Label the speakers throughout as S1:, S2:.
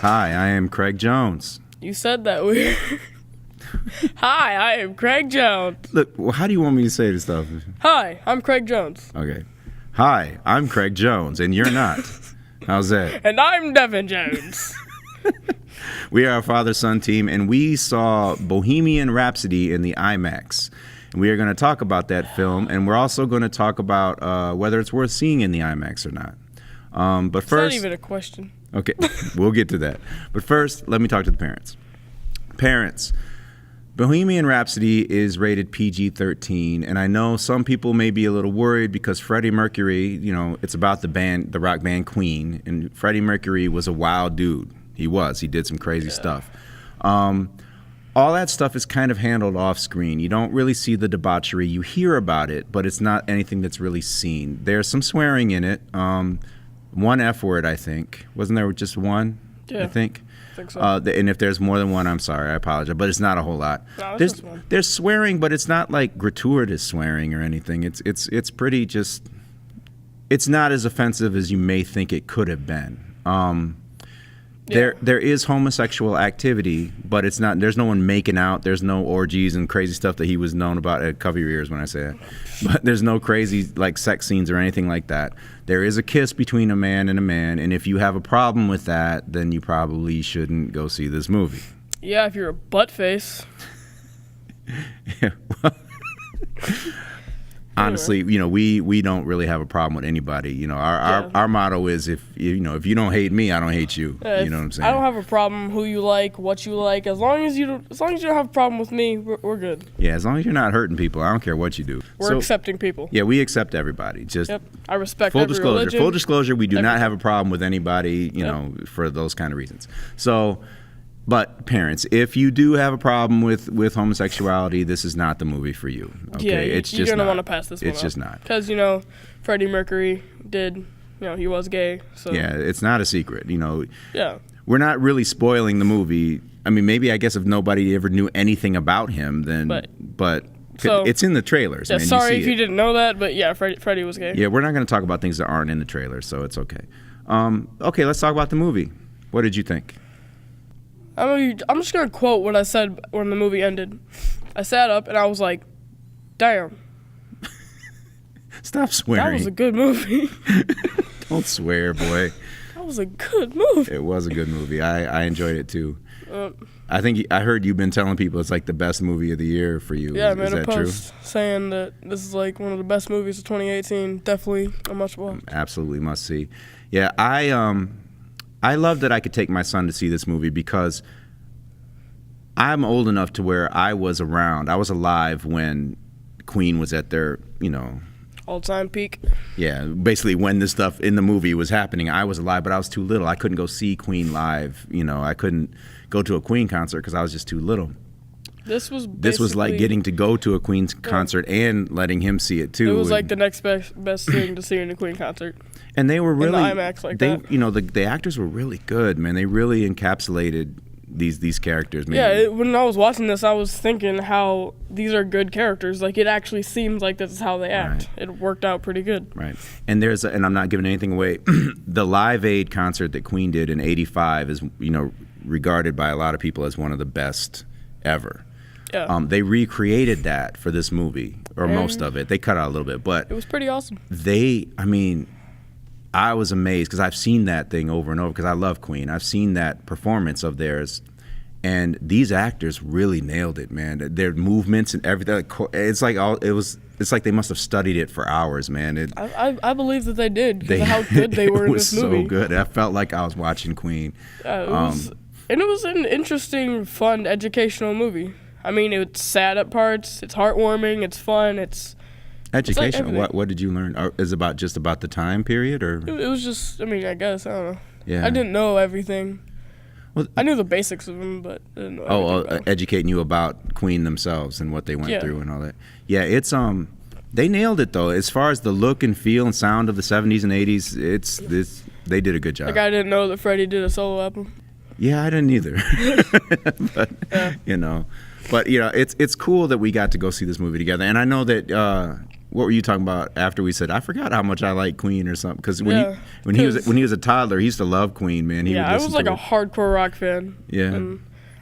S1: Hi, I am Craig Jones.
S2: You said that weird. Hi, I am Craig Jones.
S1: Look, well, how do you want me to say this stuff?
S2: Hi, I'm Craig Jones.
S1: Okay. Hi, I'm Craig Jones, and you're not. How's that?
S2: And I'm Devin Jones.
S1: We are a father-son team, and we saw Bohemian Rhapsody in the IMAX. And we are going to talk about that film, and we're also going to talk about whether it's worth seeing in the IMAX or not. But first,
S2: It's not even a question.
S1: Okay, we'll get to that. But first, let me talk to the parents. Parents, Bohemian Rhapsody is rated PG-13, and I know some people may be a little worried because Freddie Mercury, you know, it's about the rock band Queen, and Freddie Mercury was a wild dude. He did some crazy stuff. All that stuff is kind of handled off screen. You don't really see the debauchery. You hear about it, but it's not anything that's really seen. There's some swearing in it. One F word, I think. Wasn't there just one?
S2: Yeah,
S1: I think.
S2: I think so.
S1: And if there's more than one, I'm sorry. I apologize. But it's not a whole lot.
S2: No, it's just one.
S1: There's swearing, but it's not like gratuitous swearing or anything. It's pretty just... It's not as offensive as you may think it could have been. There is homosexual activity, but it's not. There's no one making out. There's no orgies and crazy stuff that he was known about. Cover your ears when I say that. But there's no crazy like sex scenes or anything like that. There is a kiss between a man, and if you have a problem with that, then you probably shouldn't go see this movie.
S2: Yeah, if you're a butt face.
S1: Yeah, well, honestly, you know, we don't really have a problem with anybody. You know, our motto is if you don't hate me, I don't hate you. You know what I'm saying?
S2: I don't have a problem who you like, what you like, as long as you don't have a problem with me, we're good.
S1: Yeah, as long as you're not hurting people, I don't care what you do.
S2: We're accepting people.
S1: Yeah, we accept everybody. Just
S2: I respect
S1: full
S2: every
S1: disclosure.
S2: religion.
S1: Full disclosure, we do not have a problem with anybody, you know, for those kind of reasons. So, but parents, if you do have a problem with homosexuality, this is not the movie for you. Okay,
S2: Yeah, you're gonna want to pass this one.
S1: It's just not.
S2: Because Freddie Mercury did. He was gay. So
S1: yeah, it's not a secret.
S2: Yeah.
S1: We're not really spoiling the movie. I mean, maybe I guess if nobody ever knew anything about him, then but so, it's in the trailers.
S2: Yeah,
S1: man.
S2: Sorry if you didn't know that, but yeah, Freddie was gay.
S1: Yeah, we're not going to talk about things that aren't in the trailer, so it's okay. Okay, let's talk about the movie. What did you think?
S2: I'm just going to quote what I said when the movie ended. I sat up and I was like, damn.
S1: Stop swearing.
S2: That was a good movie.
S1: Don't swear, boy.
S2: That was a good movie.
S1: It was a good movie. I enjoyed it too. I heard you've been telling people it's like the best movie of the year for you.
S2: Yeah,
S1: is that true?
S2: Saying that this is like one of the best movies of 2018. Definitely a must watch.
S1: Absolutely must see. Yeah, I love that I could take my son to see this movie because I'm old enough to where I was around. I was alive when Queen was at their,
S2: all-time peak.
S1: Yeah, basically when this stuff in the movie was happening, I was alive, but I was too little. I couldn't go see Queen live. I couldn't go to a Queen concert because I was just too little.
S2: This was
S1: like getting to go to a Queen concert and letting him see it too.
S2: It was like the next best thing to see in a Queen concert.
S1: And they were really
S2: in the IMAX like that.
S1: The actors were really good, man. They really encapsulated these characters. Man.
S2: Yeah, when I was watching this, I was thinking how these are good characters. Like it actually seems like this is how they act. Right. It worked out pretty good.
S1: Right. And and I'm not giving anything away. The Live Aid concert that Queen did in '85 is regarded by a lot of people as one of the best ever.
S2: Yeah.
S1: They recreated that for this movie, or most of it. They cut out a little bit, but
S2: it was pretty awesome.
S1: I was amazed because I've seen that thing over and over because I love Queen. I've seen that performance of theirs, and these actors really nailed it, man. Their movements and everything. It's like they must have studied it for hours, man.
S2: I believe that they did because of how good they were in this movie.
S1: It was so good. I felt like I was watching Queen.
S2: It was an interesting, fun, educational movie. I mean, it's sad at parts. It's heartwarming. It's fun. It's
S1: educational. What did you learn? Is it just about the time period, or
S2: it was just? I mean, I guess I don't know.
S1: Yeah,
S2: I didn't know everything.
S1: Well,
S2: I knew the basics of them, but I didn't know.
S1: Educating you about Queen themselves and what they went through and all that. Yeah, it's they nailed it though. As far as the look and feel and sound of the '70s and '80s, they did a good job.
S2: Like I didn't know that Freddie did a solo album.
S1: Yeah, I didn't either. But But it's cool that we got to go see this movie together. And I know that what were you talking about after we said I forgot how much I like Queen or something? Because
S2: Yeah,
S1: when he was a toddler, he used to love Queen, man. He would
S2: I
S1: listen
S2: was like
S1: to
S2: a hardcore rock fan.
S1: Yeah.
S2: And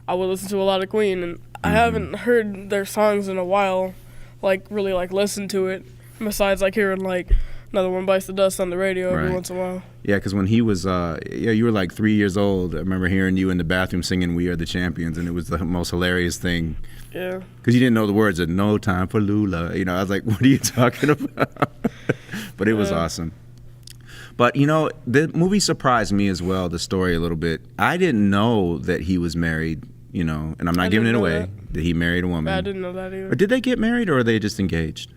S2: I would listen to a lot of Queen, and I haven't heard their songs in a while, like really like listen to it. Besides like hearing like Another One Bites the Dust on the radio every
S1: Right.
S2: once in a while.
S1: Yeah, because when he was, you were like 3 years old. I remember hearing you in the bathroom singing "We Are the Champions," and it was the most hilarious thing.
S2: Yeah.
S1: Because you didn't know the words of "No Time for Lula." You know, I was like, "What are you talking about?" But it was awesome. But you know, the movie surprised me as well. The story a little bit. I didn't know that he was married. You know, and I'm not giving it away that he married a woman.
S2: I didn't know that either.
S1: Or did they get married, or are they just engaged?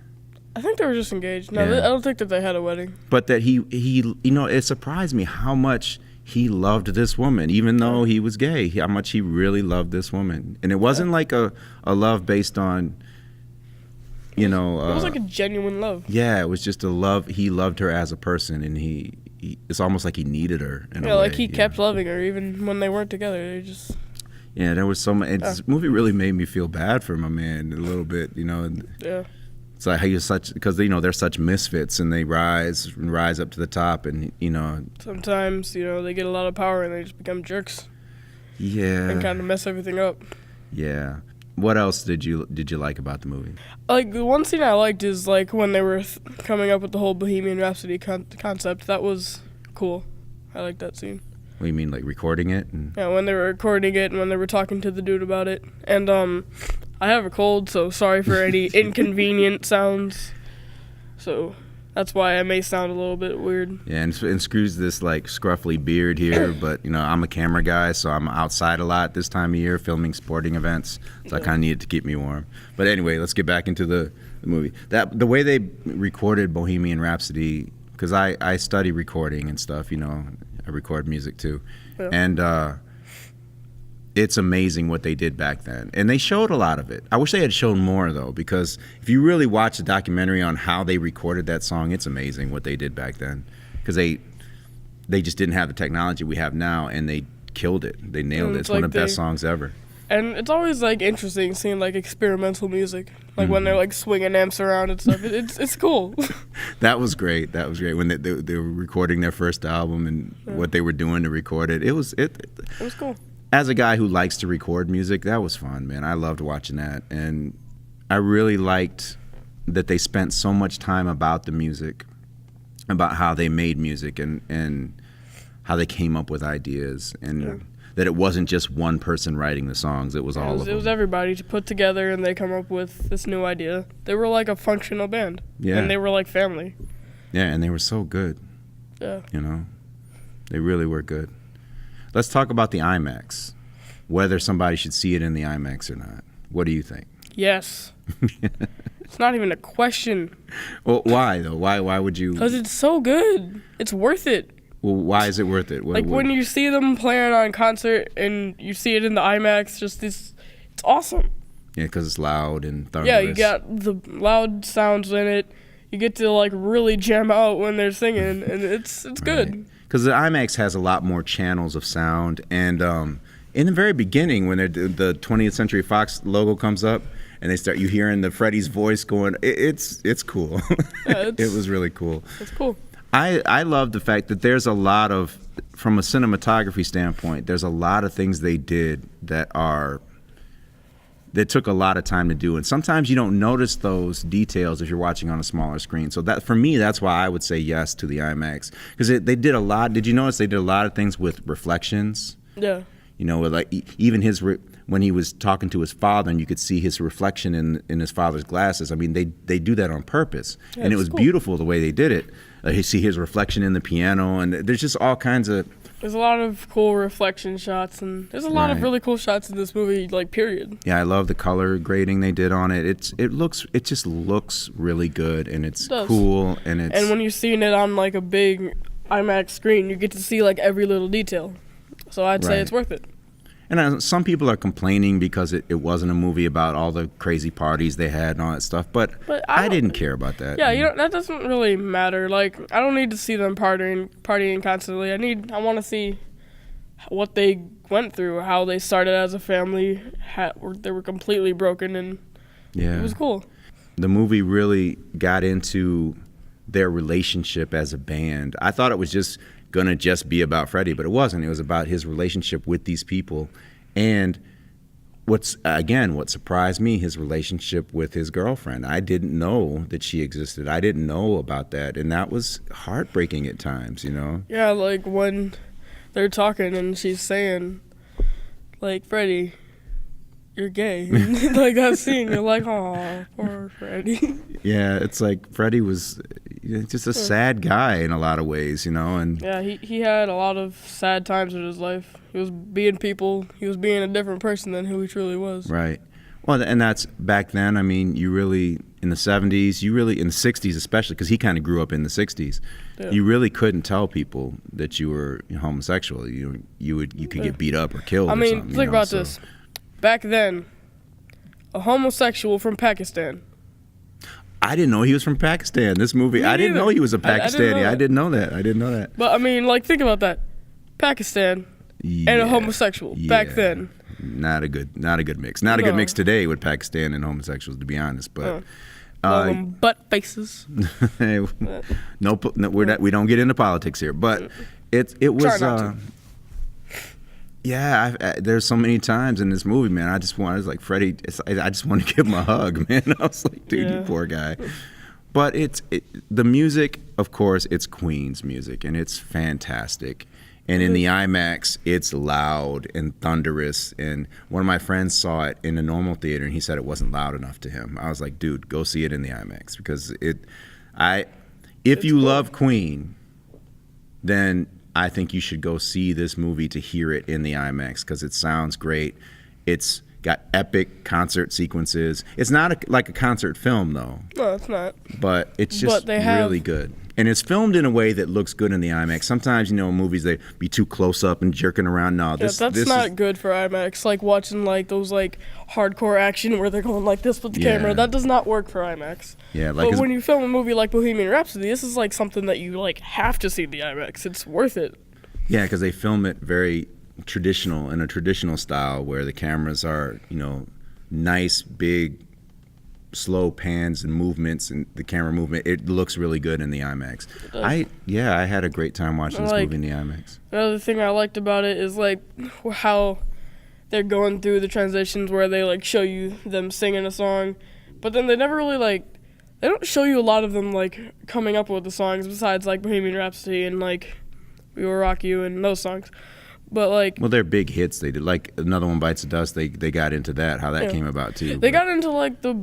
S2: I think they were just engaged. No,
S1: Yeah.
S2: I don't think that they had a wedding.
S1: But that he, you know, it surprised me how much he loved this woman, even though he was gay. How much he really loved this woman, and it wasn't like a love based on, you know.
S2: It was like a genuine love.
S1: Yeah, it was just a love. He loved her as a person, and he it's almost like he needed her in a way.
S2: Like he kept loving her even when they weren't together. They just.
S1: Yeah, there was so much. This movie really made me feel bad for my man a little bit, you know.
S2: Yeah.
S1: It's like how you're such, because you know they're such misfits, and they rise up to the top, and you know.
S2: Sometimes they get a lot of power and they just become jerks.
S1: Yeah.
S2: And kind of mess everything up.
S1: Yeah. What else did you like about the movie?
S2: Like the one scene I liked is like when they were coming up with the whole Bohemian Rhapsody concept. That was cool. I liked that scene.
S1: What do you mean, like recording it?
S2: Yeah, when they were recording it and when they were talking to the dude about it. And I have a cold, so sorry for any inconvenient sounds. So that's why I may sound a little bit weird.
S1: Yeah, and Screw's this like scruffy beard here, but you know I'm a camera guy, so I'm outside a lot this time of year filming sporting events, so I kind of needed to keep me warm. But anyway, let's get back into the movie. The way they recorded Bohemian Rhapsody, because I study recording and stuff, you know, I record music too, and it's amazing what they did back then. And they showed a lot of it. I wish they had shown more, though, because if you really watch the documentary on how they recorded that song, it's amazing what they did back then. Because they just didn't have the technology we have now, and they killed it. They nailed it. It's one of the best songs ever.
S2: And it's always, like, interesting seeing, like, experimental music. Like, when they're, like, swinging amps around and stuff. It's cool.
S1: That was great. That was great. When they were recording their first album and what they were doing to record it. It was
S2: cool.
S1: As a guy who likes to record music, that was fun, man. I loved watching that. And I really liked that they spent so much time about the music, about how they made music and how they came up with ideas, and that it wasn't just one person writing the songs. It was all of them.
S2: It was everybody to put together, and they come up with this new idea. They were like a functional band. Yeah. And they were like family.
S1: Yeah, and they were so good.
S2: Yeah.
S1: You know, they really were good. Let's talk about the IMAX, whether somebody should see it in the IMAX or not. What do you think?
S2: Yes. It's not even a question.
S1: Well, why, though? Why would you?
S2: Because it's so good. It's worth it.
S1: Well, why is it worth it?
S2: When you see them playing on concert and you see it in the IMAX, it's awesome.
S1: Yeah, because it's loud and thunderous.
S2: Yeah, you got the loud sounds in it. You get to, like, really jam out when they're singing, and it's good.
S1: Because the IMAX has a lot more channels of sound, and in the very beginning, when the 20th Century Fox logo comes up, and you hearing the Freddie's voice going, it's cool. Yeah, it was really cool.
S2: It's cool.
S1: I love the fact that there's a lot of, from a cinematography standpoint, there's a lot of things they did that took a lot of time to do, and sometimes you don't notice those details if you're watching on a smaller screen. So that, for me, that's why I would say yes to the IMAX, because they did a lot. Did you notice they did a lot of things with reflections?
S2: Yeah.
S1: You know, like even when he was talking to his father, and you could see his reflection in his father's glasses. I mean, they do that on purpose, and it was cool. Beautiful the way they did it. You see his reflection in the piano, and there's just all kinds of.
S2: There's a lot of cool reflection shots, and there's a lot of really cool shots in this movie, like, period.
S1: Yeah, I love the color grading they did on it. It just looks really good, and it's cool, and it's.
S2: And when you're seeing it on, like, a big IMAX screen, you get to see, like, every little detail. So I'd say it's worth it.
S1: And some people are complaining because it wasn't a movie about all the crazy parties they had and all that stuff, but I didn't care about that.
S2: Yeah, that doesn't really matter. Like, I don't need to see them partying constantly. I want to see what they went through, how they started as a family, they were completely broken, and it was cool.
S1: the movie really got into their relationship as a band. I thought it was just going to just be about Freddie, but it wasn't. It was about his relationship with these people. And what surprised me, his relationship with his girlfriend. I didn't know that she existed. I didn't know about that. And that was heartbreaking at times, you know?
S2: Yeah, like when they're talking and she's saying, like, Freddie, you're gay. Like that scene, you're like, oh, poor Freddie.
S1: Yeah, it's like Freddie was just a sad guy in a lot of ways, you know? And
S2: yeah, he had a lot of sad times in his life. He was being he was being a different person than who he truly was.
S1: Right. Well, and that's back then. I mean, you really, in the 70s, in the 60s especially, because he kind of grew up in the 60s, you really couldn't tell people that you were homosexual. You could get beat up or killed or something.
S2: Think about this. Back then, a homosexual from Pakistan.
S1: I didn't know he was from Pakistan. This movie, I didn't know he was a Pakistani. I didn't know that.
S2: But I mean, like, think about that. Pakistan and a homosexual back then.
S1: Not a good mix. Not a good mix today with Pakistan and homosexuals, to be honest. But
S2: butt faces.
S1: We don't get into politics here. But it was. There's so many times in this movie, man. I was like, Freddie, I just want to give him a hug, man. I was like, dude, you poor guy. But the music, of course, it's Queen's music, and it's fantastic. And in the IMAX, it's loud and thunderous. And one of my friends saw it in a normal theater, and he said it wasn't loud enough to him. I was like, dude, go see it in the IMAX, because if you love Queen, then I think you should go see this movie to hear it in the IMAX, because it sounds great. It's got epic concert sequences. It's not like a concert film, though.
S2: No, it's not.
S1: But it's just really good. And it's filmed in a way that looks good in the IMAX. Sometimes, movies, they be too close up and jerking around. No,
S2: that's not good for IMAX. Like watching like those like hardcore action where they're going like this with the camera. That does not work for IMAX.
S1: Yeah,
S2: but when you film a movie like Bohemian Rhapsody, this is like something that you like have to see in the IMAX. It's worth it.
S1: Yeah, because they film it very traditional, in a traditional style, where the cameras are, nice, big, slow pans and movements, and the camera movement, it looks really good in the IMAX. I had a great time watching this movie in the IMAX. Another
S2: thing I liked about it is like how they're going through the transitions where they like show you them singing a song, but then they never really they don't show you a lot of them like coming up with the songs, besides like Bohemian Rhapsody and like We Will Rock You and those songs. But like,
S1: well, they're big hits. They did like Another One Bites the Dust. They got into that, how that came about too.
S2: They got into like the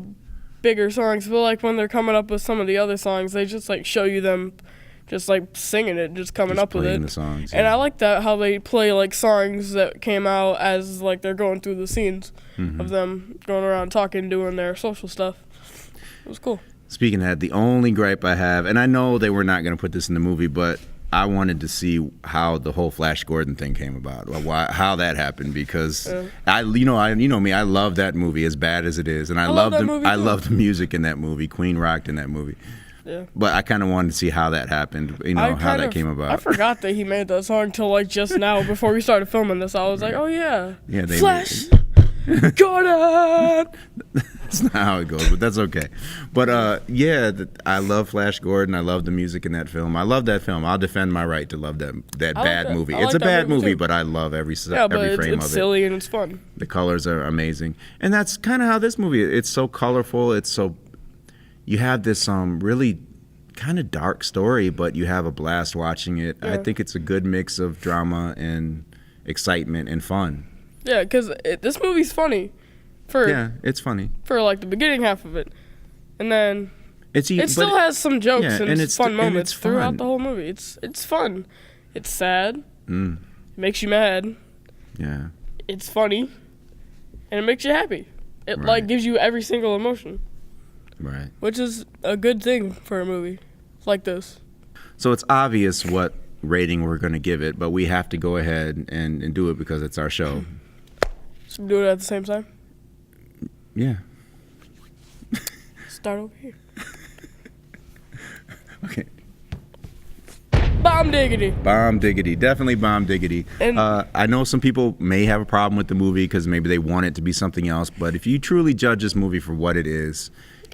S2: bigger songs, but like when they're coming up with some of the other songs, they just like show you them just like singing it, just coming up with it.
S1: The songs,
S2: and I like that how they play like songs that came out as like they're going through the scenes of them going around talking, doing their social stuff. It was cool.
S1: Speaking of that, the only gripe I have, and I know they were not going to put this in the movie, but I wanted to see how the whole Flash Gordon thing came about, how that happened, because you know me, I love that movie as bad as it is, and I love the music in that movie. Queen rocked in that movie. Yeah. But I kind of wanted to see how that happened, how that came about.
S2: I forgot that he made that song till like just now before we started filming this. I was like, oh yeah,
S1: they
S2: Flash Gordon.
S1: That's not how it goes, but that's okay. But I love Flash Gordon. I love the music in that film. I love that film. I'll defend my right to love that bad movie. It's a bad movie, but I love every frame of it.
S2: It's silly and it's fun.
S1: The colors are amazing, and that's kind of how this movie. It's so colorful. You have this really kind of dark story, but you have a blast watching it. Yeah. I think it's a good mix of drama and excitement and fun.
S2: Yeah, because this movie's funny.
S1: It's funny
S2: for like the beginning half of it, and then it still has some jokes and it's fun moments throughout the whole movie. It's fun. It's sad. It makes you mad.
S1: Yeah.
S2: It's funny, and it makes you happy. It like gives you every single emotion.
S1: Right.
S2: Which is a good thing for a movie like this.
S1: So it's obvious what rating we're going to give it, but we have to go ahead and do it because it's our show.
S2: So we do it at the same time?
S1: Yeah.
S2: Start over here.
S1: Okay.
S2: Bomb diggity.
S1: Bomb diggity. Definitely bomb diggity.
S2: And
S1: I know some people may have a problem with the movie because maybe they want it to be something else. But if you truly judge this movie for what it is,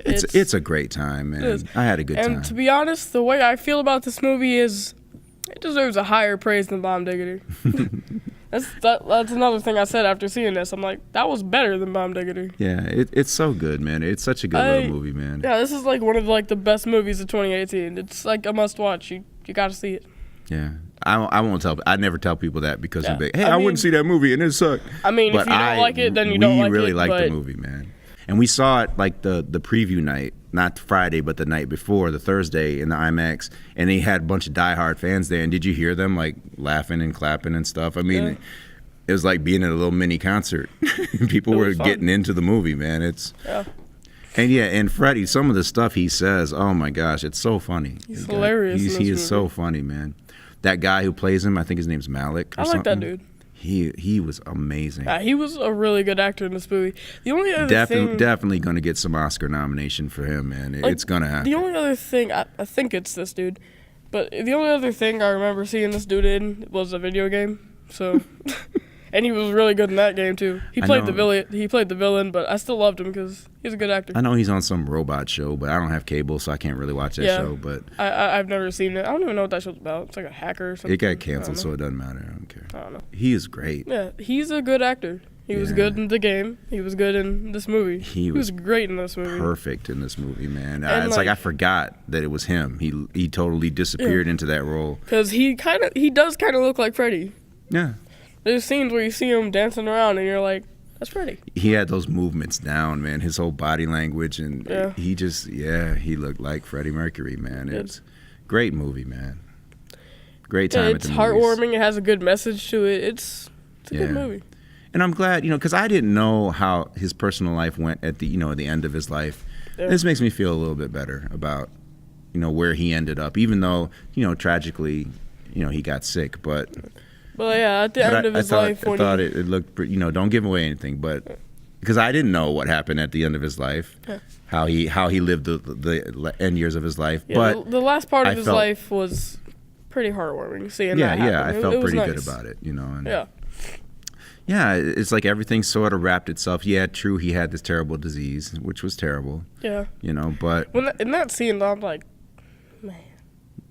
S1: it's a great time, man. I had a good time.
S2: And to be honest, the way I feel about this movie is it deserves a higher praise than Bomb Diggity. That's another thing I said after seeing this. I'm like, that was better than Bomb Diggity.
S1: Yeah, it's so good, man. It's such a good little movie, man.
S2: Yeah, this is like one of the best movies of 2018. It's like a must watch. You got to see it.
S1: Yeah. I won't tell. I never tell people that because they'll be like, hey, I wouldn't see that movie and it sucked.
S2: I mean, if you don't like it, then you don't like it.
S1: We really liked the movie, man. And we saw it like the preview night, not Friday, but the night before, the Thursday in the IMAX, and they had a bunch of diehard fans there. And did you hear them like laughing and clapping and stuff? I mean, it was like being at a little mini concert. People were getting into the movie, man. And Freddie, some of the stuff he says, oh my gosh, it's so funny.
S2: He's hilarious.
S1: He is so funny, man. That guy who plays him, I think his name's Malik.
S2: I like that dude.
S1: He was amazing.
S2: He was a really good actor in this movie. The only other thing,
S1: definitely going to get some Oscar nomination for him, man. It's going to happen.
S2: The only other thing, I think it's this dude, but the only other thing I remember seeing this dude in was a video game. So, and he was really good in that game too. He played the villain. He played the villain, but I still loved him because he's a good actor.
S1: I know he's on some robot show, but I don't have cable, so I can't really watch that show. But
S2: I've never seen it. I don't even know what that show's about. It's like a hacker or something.
S1: It got canceled, so it doesn't matter. I don't care.
S2: I don't know.
S1: He is great.
S2: Yeah, he's a good actor. He was good in the game. He was good in this movie. He was great in this movie.
S1: Perfect in this movie, man. It's like I forgot that it was him. He totally disappeared into that role.
S2: Because he does kind of look like Freddy.
S1: Yeah.
S2: There's scenes where you see him dancing around and you're like, that's Freddy.
S1: He had those movements down, man. His whole body language, and he looked like Freddie Mercury, man. It's a great movie, man. Great time at the movies.
S2: It's heartwarming. It has a good message to it. It's a good movie.
S1: And I'm glad, because I didn't know how his personal life went at the end of his life. Yeah. This makes me feel a little bit better about, where he ended up, even though, tragically, he got sick, but.
S2: Well, yeah, at the end of his life.
S1: I thought it looked, don't give away anything, but because I didn't know what happened at the end of his life, how he lived the end years of his life.
S2: Yeah,
S1: but
S2: the last part of his life was pretty heartwarming. Seeing that happen.
S1: I felt pretty good about it, and yeah, it's like everything sort of wrapped itself. Yeah, true, he had this terrible disease, which was terrible.
S2: Yeah,
S1: but
S2: in that scene, I'm like, man.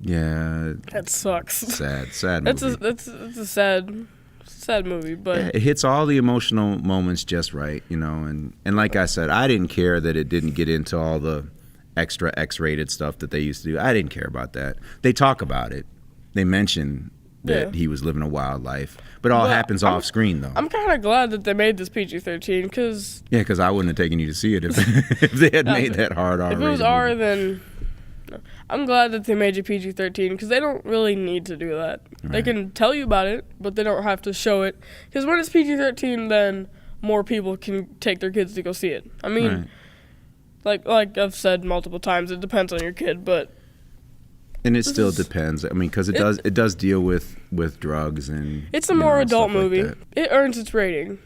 S1: Yeah,
S2: that sucks.
S1: Sad movie.
S2: It's a sad movie, but
S1: it hits all the emotional moments just right, and like I said, I didn't care that it didn't get into all the extra X-rated stuff that they used to do. I didn't care about that. They talk about it. They mention that he was living a wild life, but all happens off screen though.
S2: I'm kind of glad that they made this PG-13 because
S1: I wouldn't have taken you to see it if they had made that hard R.
S2: If it was R, then. I'm glad that they made you PG-13 because they don't really need to do that. Right. They can tell you about it, but they don't have to show it. Because when it's PG-13, then more people can take their kids to go see it. I mean, like I've said multiple times, it depends on your kid, but...
S1: And it still depends. I mean, because it does deal with drugs and...
S2: It's a more adult movie. Like it earns its rating.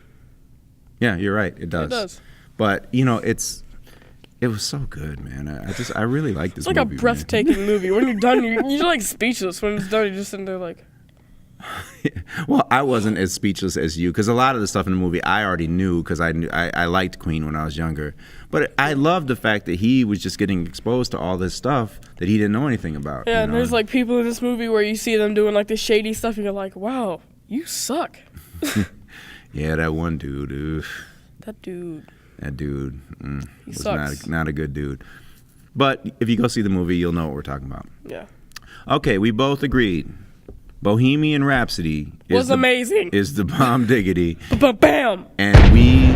S1: Yeah, you're right. It does.
S2: It does.
S1: But, it was so good, man. I really like this movie.
S2: It's like a breathtaking movie. When you're done, you're like speechless. When it's done, you're just sitting there like...
S1: Well, I wasn't as speechless as you because a lot of the stuff in the movie I already knew because I liked Queen when I was younger. But I loved the fact that he was just getting exposed to all this stuff that he didn't know anything about.
S2: Yeah, and there's like people in this movie where you see them doing like this shady stuff and you're like, wow, you suck.
S1: Yeah, that one dude.
S2: That dude.
S1: Was
S2: sucks.
S1: not a good dude. But if you go see the movie, you'll know what we're talking about.
S2: Yeah.
S1: Okay, we both agreed. Bohemian Rhapsody
S2: was amazing.
S1: Is the bomb diggity.
S2: Bam!
S1: And we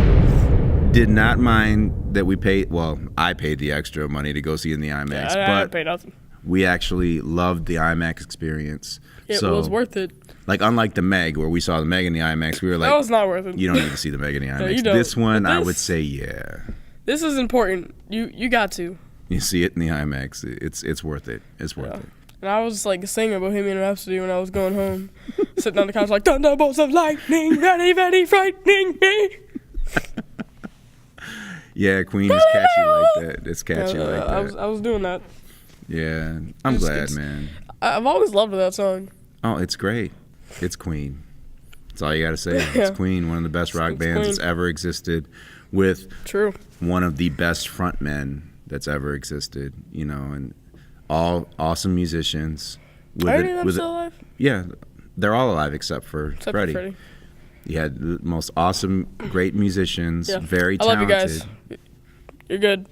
S1: did not mind that we paid. Well, I paid the extra money to go see it in the IMAX.
S2: Yeah, I didn't pay nothing.
S1: We actually loved the IMAX experience.
S2: It was worth it.
S1: Like, unlike the Meg, where we saw the Meg in the IMAX, we were like,
S2: that was not worth it.
S1: You don't need to see the Meg in the IMAX.
S2: No, you don't.
S1: This one, I would say, yeah.
S2: This is important. You got to.
S1: You see it in the IMAX. It's worth it. It's worth it.
S2: And I was like singing Bohemian Rhapsody when I was going home, sitting on the couch like thunderbolts of lightning, very, very frightening me.
S1: Yeah, Queen is catchy like that. It's catchy like that.
S2: I was doing that.
S1: Yeah, I'm glad, man.
S2: I've always loved that song.
S1: Oh, it's great. It's Queen. That's all you got to say. It's Queen, one of the best rock bands that's ever existed, with one of the best frontmen that's ever existed. You know, and all awesome musicians.
S2: Are any of them still alive?
S1: Yeah, they're all alive except for Freddie. You had the most awesome, great musicians. Yeah. Very talented.
S2: I love you guys. You're good.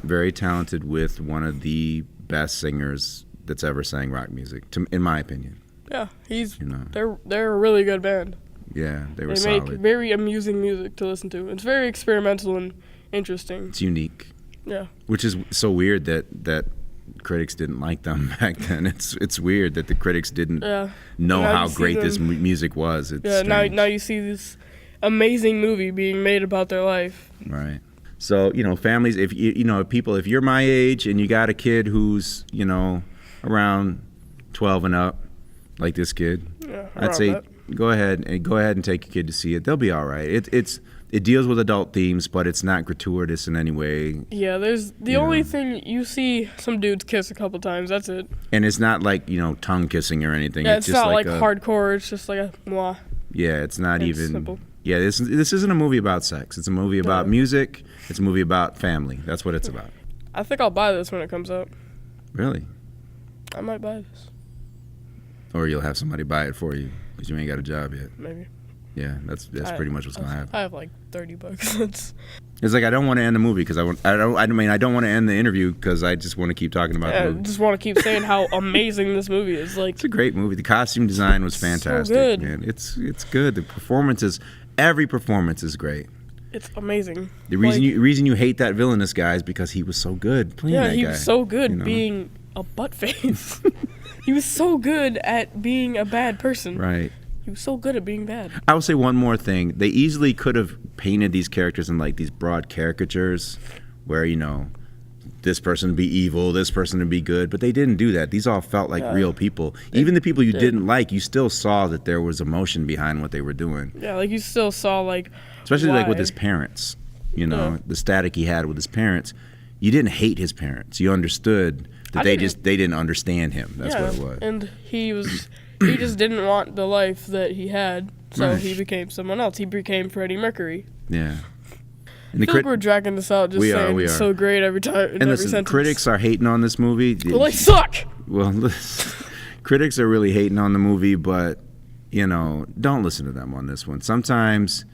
S1: Very talented, with one of the best singers that's ever sang rock music, in my opinion.
S2: Yeah, they're a really good band.
S1: Yeah, they were
S2: solid.
S1: They
S2: make very amusing music to listen to. It's very experimental and interesting.
S1: It's unique.
S2: Yeah.
S1: Which is so weird that critics didn't like them back then. It's weird that the critics didn't know how great this music was. It's
S2: now you see this amazing movie being made about their life.
S1: Right. So, families, if if you're my age and you got a kid who's, around 12 and up, like this kid, I'd say go ahead and take your kid to see it. They'll be all right. It deals with adult themes, but it's not gratuitous in any way.
S2: Yeah, there's the only thing, you see some dudes kiss a couple times. That's it.
S1: And it's not like, tongue kissing or anything.
S2: Yeah, it's
S1: just
S2: not like hardcore. It's just like a mwah.
S1: Yeah, it's not even
S2: simple.
S1: Yeah, this isn't a movie about sex. It's a movie about music. It's a movie about family. That's what it's about.
S2: I think I'll buy this when it comes out.
S1: Really?
S2: I might buy this.
S1: Or you'll have somebody buy it for you because you ain't got a job yet.
S2: Maybe.
S1: Yeah, that's pretty much what's gonna happen.
S2: I have like $30.
S1: It's like I don't want to end the movie because I don't want to end the interview because I just want to keep talking about the movie.
S2: I just want to keep saying how amazing this movie is. Like,
S1: it's a great movie. The costume design was fantastic.
S2: So good.
S1: Man. It's good. The performances, every performance is great.
S2: It's amazing.
S1: The reason you hate that villainous guy is because he was so good playing that guy.
S2: Yeah, he was so good being a butt face. He was so good at being a bad person.
S1: Right.
S2: He was so good at being bad.
S1: I will say one more thing. They easily could have painted these characters in like these broad caricatures where, this person would be evil, this person would be good, but they didn't do that. These all felt like real people. Even the people you didn't like, you still saw that there was emotion behind what they were doing.
S2: Yeah, like you still saw
S1: especially like with his parents, the static he had with his parents. You didn't hate his parents. You understood that they didn't understand him. That's what it was.
S2: And he just didn't want the life that he had, so he became someone else. He became Freddie Mercury.
S1: Yeah.
S2: I feel like we're dragging this out, we are. It's so great every time.
S1: And listen, critics are hating on this movie.
S2: Well, they suck!
S1: Well, critics are really hating on the movie, but, don't listen to them on this one. Sometimes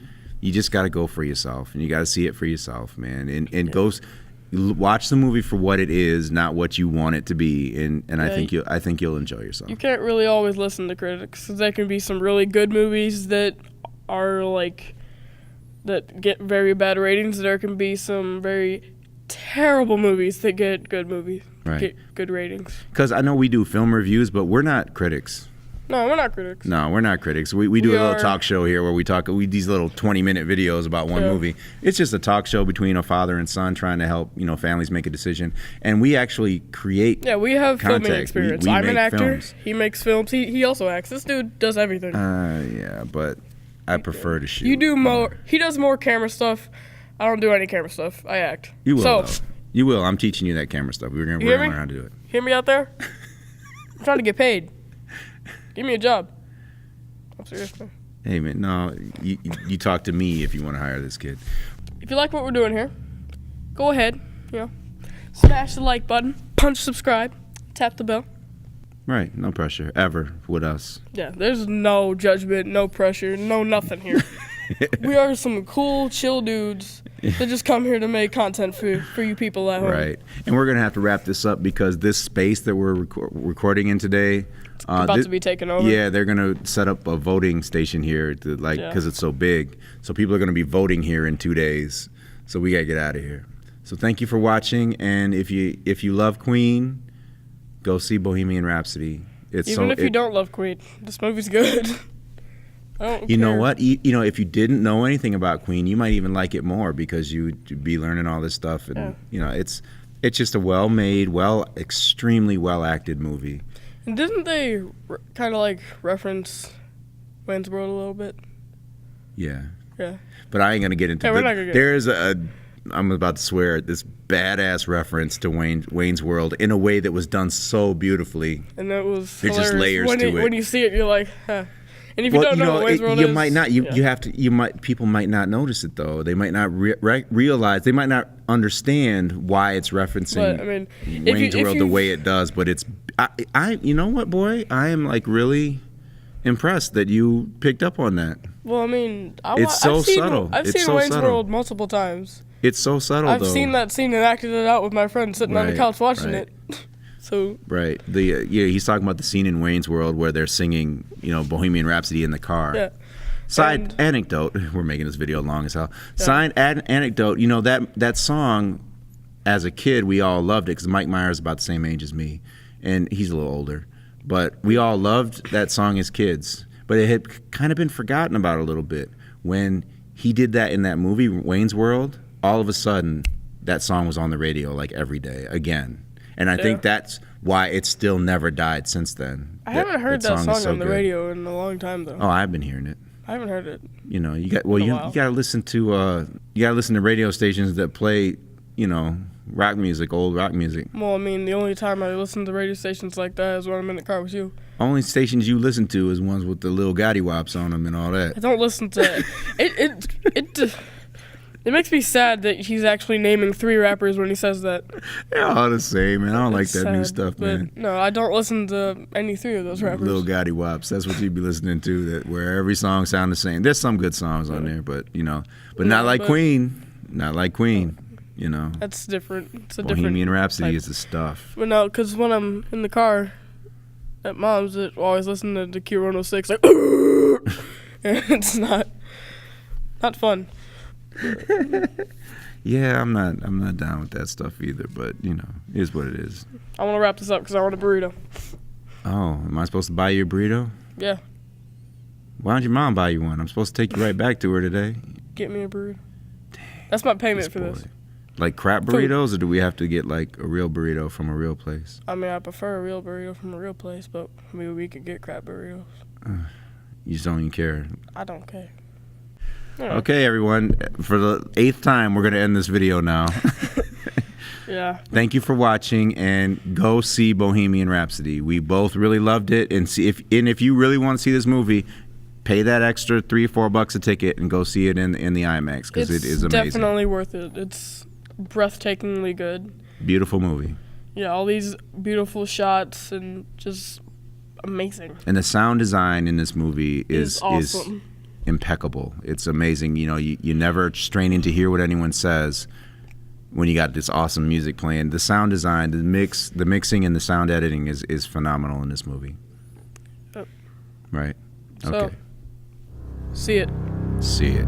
S1: you just got to go for yourself, and you got to see it for yourself, man. And go watch the movie for what it is, not what you want it to be. And I think you'll enjoy yourself.
S2: You can't really always listen to critics, because there can be some really good movies that are that get very bad ratings. There can be some very terrible movies that get get good ratings.
S1: Because I know we do film reviews, but we're not critics.
S2: No, we're not critics.
S1: No, we're not critics. We do a little talk show here where we these little 20-minute videos about one movie. It's just a talk show between a father and son trying to help families make a decision. And we actually create
S2: we have
S1: content.
S2: filming experience. I'm an actor. Films. He makes films. He also acts. This dude does everything.
S1: Yeah, but I prefer to shoot.
S2: You do more. He does more camera stuff. I don't do any camera stuff. I act.
S1: You will, though. You will. I'm teaching you that camera stuff. We're gonna learn how to do it.
S2: Hear me out there? I'm trying to get paid. Give me a job. I'm serious, man.
S1: Hey, man, no, you talk to me if you want to hire this kid.
S2: If you like what we're doing here, go ahead, smash the like button, punch subscribe, tap the bell.
S1: Right, no pressure, ever, with us.
S2: Yeah, there's no judgment, no pressure, no nothing here. We are some cool, chill dudes that just come here to make content for you people at home.
S1: Right, and we're going to have to wrap this up because this space that we're recording in today...
S2: about to be taken over.
S1: Yeah, they're going to set up a voting station here because it's so big. So people are going to be voting here in 2 days. So we got to get out of here. So thank you for watching. And if you love Queen, go see Bohemian Rhapsody.
S2: Even if you don't love Queen, this movie's good. I don't care.
S1: Know what? If you didn't know anything about Queen, you might even like it more because you'd be learning all this stuff. And, it's just a well-made, extremely well-acted movie.
S2: And didn't they kind of
S1: reference
S2: Wayne's World a little bit?
S1: Yeah.
S2: Yeah.
S1: But I ain't gonna get into.
S2: We're not gonna get
S1: there's I'm about to swear, this badass reference to Wayne's World in a way that was done so beautifully.
S2: And that was
S1: There's
S2: hilarious.
S1: just layers
S2: when
S1: to
S2: it.
S1: it.
S2: When you see it, you're like, huh. And if you don't know what Wayne's World
S1: you
S2: is,
S1: might not. You have to. You might. People might not notice it though. They might not realize. They might not understand why it's referencing
S2: But, I mean,
S1: Wayne's World the way it does. But it's. You know what, boy? I am like really impressed that you picked up on that.
S2: Well, I mean,
S1: It's so subtle.
S2: I've
S1: It's
S2: seen
S1: so
S2: Wayne's
S1: subtle.
S2: World multiple times.
S1: It's so subtle.
S2: I've
S1: though.
S2: seen that scene and acted it out with my friend sitting on the
S1: Right,
S2: couch watching
S1: right.
S2: it. So
S1: Right. He's talking about the scene in Wayne's World where they're singing, Bohemian Rhapsody in the car.
S2: yeah,
S1: Side anecdote. We're making this video long as hell.
S2: Yeah.
S1: Side anecdote. That song, as a kid, we all loved it because Mike Myers is about the same age as me, and he's a little older. But we all loved that song as kids. But it had kind of been forgotten about a little bit. When he did that in that movie, Wayne's World, all of a sudden, that song was on the radio like every day again. And I think that's why it's still never died since then.
S2: I haven't heard that song
S1: so
S2: on the
S1: good.
S2: radio in a long time though.
S1: Oh, I've been hearing it.
S2: I haven't heard it.
S1: You
S2: while.
S1: gotta listen to radio stations that play, rock music, old rock music.
S2: Well, I mean, the only time I listen to radio stations like that is when I'm in the car with you.
S1: Only stations you listen to is ones with the little Gotti Wops on them and all that.
S2: I don't listen to it makes me sad that he's actually naming 3 rappers when he says that.
S1: They're all the same, man. I don't like
S2: It's
S1: that new
S2: sad,
S1: stuff,
S2: but
S1: man.
S2: no, I don't listen to any 3 of those rappers.
S1: Little Gotti Wops. That's what you'd be listening to. Where every song sound the same. There's some good songs on there, but not like Queen. Not like Queen.
S2: That's different. It's a
S1: Bohemian Rhapsody
S2: type.
S1: is the stuff.
S2: But no, because when I'm in the car at mom's, it always listen to the Q106 like, and it's not fun.
S1: Yeah, I'm not down with that stuff either. But it is what it is.
S2: I want to wrap this up because I want a burrito.
S1: Oh, am I supposed to buy you a burrito?
S2: Yeah,
S1: Why don't your mom buy you one? I'm supposed to take you right back to her today.
S2: get me a burrito. That's my payment
S1: This
S2: for this.
S1: boy. Like crap burritos, or do we have to get like a real burrito from a real place?
S2: I mean, I prefer a real burrito from a real place, but maybe we could get crap burritos.
S1: You just don't even care.
S2: I don't care. Yeah.
S1: Okay, everyone. For the 8th time, we're going to end this video now.
S2: Yeah.
S1: Thank you for watching, and go see Bohemian Rhapsody. We both really loved it, and if you really want to see this movie, pay that extra $3-4 a ticket and go see it in the IMAX because it is amazing.
S2: It's definitely worth it. It's breathtakingly good.
S1: Beautiful movie.
S2: Yeah, all these beautiful shots and just amazing.
S1: And the sound design in this movie is
S2: awesome.
S1: Impeccable. It's amazing. You never straining to hear what anyone says when you got this awesome music playing. The sound design, the mixing and the sound editing is phenomenal in this movie.
S2: Yep.
S1: Right?
S2: So,
S1: Okay.
S2: see it.
S1: See it.